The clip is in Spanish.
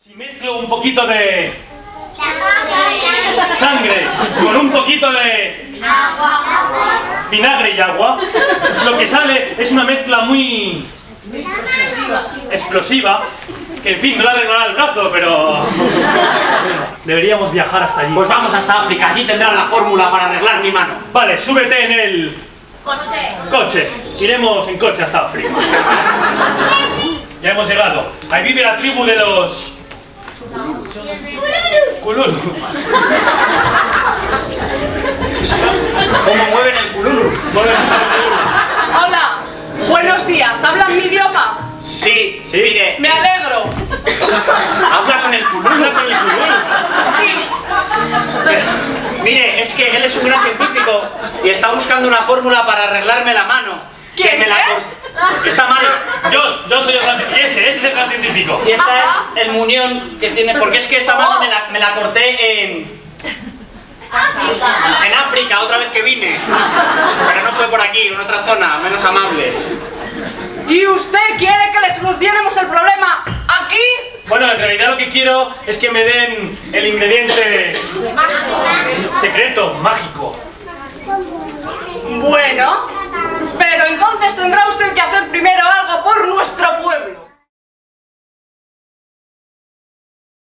Si mezclo un poquito de sangre con un poquito de vinagre y agua, lo que sale es una mezcla muy explosiva, que en fin, no le arreglará el brazo, pero deberíamos viajar hasta allí. Pues vamos hasta África, allí tendrán la fórmula para arreglar mi mano. Vale, súbete en el coche. Iremos en coche hasta África. Ya hemos llegado. Ahí vive la tribu de los Kululus. ¿Cómo mueven el cululu? Hola, buenos días, ¿hablan mi idioma? Sí, mire, Me alegro. habla con el cululu. Habla con el Kululu. Sí, Mire, es que él es un gran científico y está buscando una fórmula para arreglarme la mano. ¿Quién? Que me la esta mano. Yo soy el gran científico. Ese es el gran científico. Y esta es el muñón que tiene. Porque es que esta mano me la corté en África, otra vez que vine. Pero no fue por aquí, en otra zona, menos amable. ¿y usted quiere que le solucionemos el problema aquí? Bueno, en realidad lo que quiero es que me den el ingrediente secreto, mágico. Bueno,